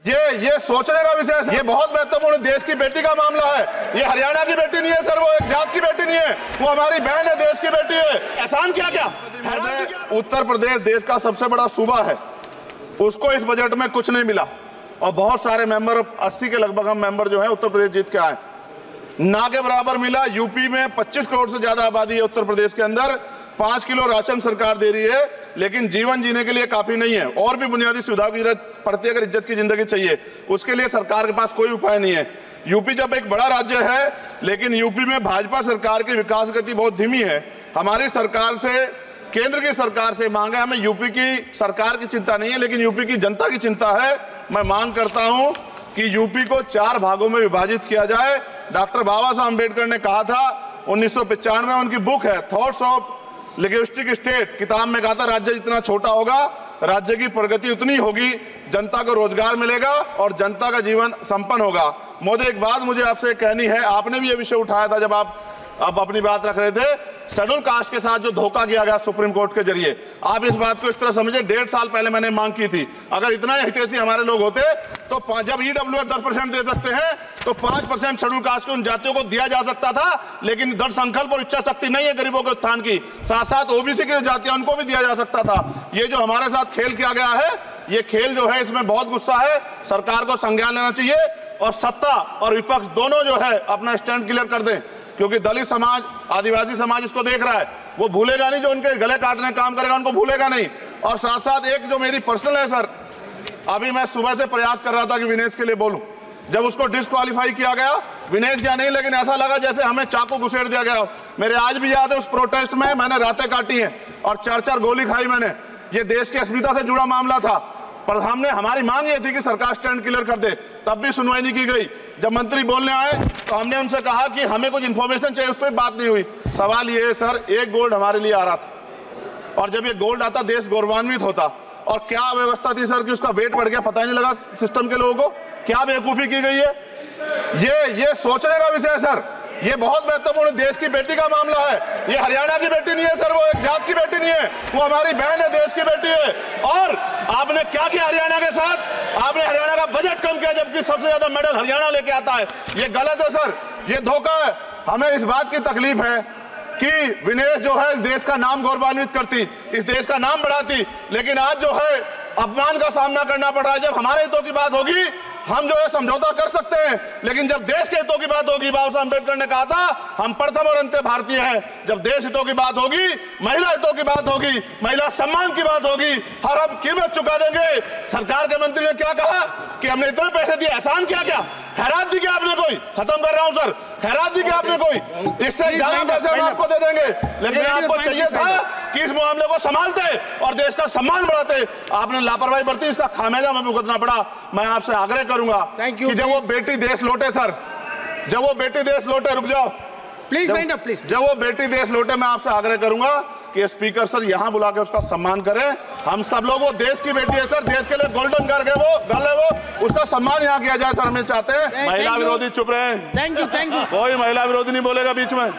ये सोचने का विषय है। ये बहुत महत्वपूर्ण देश की बेटी का मामला है। ये हरियाणा की बेटी नहीं है सर, वो एक जात की बेटी नहीं है, वो हमारी बहन है, देश की बेटी है। एहसान क्या क्या? उत्तर प्रदेश देश का सबसे बड़ा सूबा है, उसको इस बजट में कुछ नहीं मिला और बहुत सारे मेंबर, 80 के लगभग हम मेंबर जो है उत्तर प्रदेश जीत के आए, ना के बराबर मिला। यूपी में 25 करोड़ से ज्यादा आबादी है, उत्तर प्रदेश के अंदर 5 किलो राशन सरकार दे रही है, लेकिन जीवन जीने के लिए काफी नहीं है। और भी बुनियादी सुविधाओं की जरूरत पड़ती है। अगर इज्जत की जिंदगी चाहिए, उसके लिए सरकार के पास कोई उपाय नहीं है। यूपी जब एक बड़ा राज्य है, लेकिन यूपी में भाजपा सरकार की विकास गति बहुत धीमी है। हमारी सरकार से, केंद्र की सरकार से मांग है, हमें यूपी की सरकार की चिंता नहीं है, लेकिन यूपी की जनता की चिंता है। मैं मांग करता हूं कि यूपी को 4 भागों में विभाजित किया जाए। डॉक्टर बाबा साहब अम्बेडकर ने कहा था 1995 में, उनकी बुक है थॉट्स ऑफ लिंग्विस्टिक स्टेट, किताब में कहा था राज्य जितना छोटा होगा, राज्य की प्रगति उतनी होगी, जनता को रोजगार मिलेगा और जनता का जीवन संपन्न होगा। मोदी, एक बात मुझे आपसे कहनी है, आपने भी ये विषय उठाया था जब आप अपनी बात रख रहे थे, शेड्यूल कास्ट के साथ जो धोखा किया गया सुप्रीम कोर्ट के जरिए, आप इस बात को इस तरह समझे। 1.5 साल पहले मैंने मांग की थी, अगर इतना हितैषी हमारे लोग होते तो जब ईडब्ल्यूएफ 10% दे सकते हैं तो 5% शेड्यूल कास्ट के उन जातियों को दिया जा सकता था, लेकिन दृढ़ संकल्प और इच्छा शक्ति नहीं है गरीबों के उत्थान की। साथ साथ ओबीसी की जातियां, उनको भी दिया जा सकता था। ये जो हमारे साथ खेल किया गया है, ये खेल जो है, इसमें बहुत गुस्सा है। सरकार को संज्ञान लेना चाहिए और सत्ता और विपक्ष दोनों जो है अपना स्टैंड क्लियर कर दें, क्योंकि दलित समाज, आदिवासी समाज इसको देख रहा है। वो भूलेगा नहीं, जो उनके गले काटने का काम करेगा उनको भूलेगा नहीं। और साथ साथ एक जो मेरी पर्सनल है सर, अभी मैं सुबह से प्रयास कर रहा था कि विनेश के लिए बोलूं। जब उसको डिस्क्वालीफाई किया गया, विनेश या नहीं, लेकिन ऐसा लगा जैसे हमें चाकू घुसेड़ दिया गया। मेरे आज भी याद है, उस प्रोटेस्ट में मैंने रातें काटी हैं और 4-4 गोली खाई मैंने। ये देश की अस्मिता से जुड़ा मामला था, पर हमारी मांग ये थी कि सरकार स्टैंड क्लियर कर दे, तब भी सुनवाई नहीं की गई। जब मंत्री बोलने आए तो हमने उनसे कहा कि हमें कुछ इंफॉर्मेशन चाहिए, उस पर बात नहीं हुई। सवाल ये है सर, 1 गोल्ड हमारे लिए आ रहा था और जब ये गोल्ड आता देश गौरवान्वित होता। और क्या व्यवस्था थी सर कि उसका वेट बढ़ गया, पता ही नहीं लगा सिस्टम के लोगों को। क्या बेवकूफी की गई है, ये सोचने का विषय है सर। ये बहुत महत्वपूर्ण देश की बेटी का मामला है। ये हरियाणा की बेटी नहीं है सर, वो एक जात की बेटी नहीं है, वो हमारी बहन है, देश की बेटी है। और आपने क्या किया हरियाणा के साथ? आपने हरियाणा का बजट कम किया, जबकि सबसे ज्यादा मेडल हरियाणा लेके आता है। ये गलत है सर, ये धोखा है। हमें इस बात की तकलीफ है कि विनेश जो है देश का नाम गौरवान्वित करती, इस देश का नाम बढ़ाती, लेकिन आज जो है अपमान का सामना करना पड़ रहा है। जब हमारे हितों की बात होगी हम जो है समझौता कर सकते हैं, लेकिन जब देश के हितों की बात होगी, बाबा साहब अम्बेडकर ने कहा था हम प्रथम और अंत्य भारतीय हैं। जब देश हितों की बात होगी, महिला हितों की बात होगी, महिला सम्मान की बात होगी, हर हम कीमत चुका देंगे। सरकार के मंत्री ने क्या कहा कि हमने इतने पैसे दिए, एहसान क्या क्या? खैरात दी क्या आपने कोई? खत्म कर रहा हूं सर, खैरात दी क्या आपने कोई? इससे ज्यादा पैसे हम आपको दे देंगे, लेकिन आपको चाहिए था कि इस मामले को संभालते और देश का सम्मान बढ़ाते। आपने लापरवाही बरती, इसका खामियाजा हमें भुगतना पड़ा। मैं आपसे आग्रह करूंगा कि जब वो बेटी देश लौटे सर, जब वो बेटी देश लौटे, रुक जाओ प्लीज, प्लीज, जब वो बेटी देश लौटे, मैं आपसे आग्रह करूंगा कि स्पीकर सर यहां बुला के उसका सम्मान करें। हम सब लोग, वो देश की बेटी है सर, देश के लिए गोल्डन गर्ल है वो, उसका सम्मान यहां किया जाए सर, हमें चाहते हैं। महिला विरोधी चुप रहे, थैंक यू। कोई महिला विरोधी नहीं बोलेगा बीच में।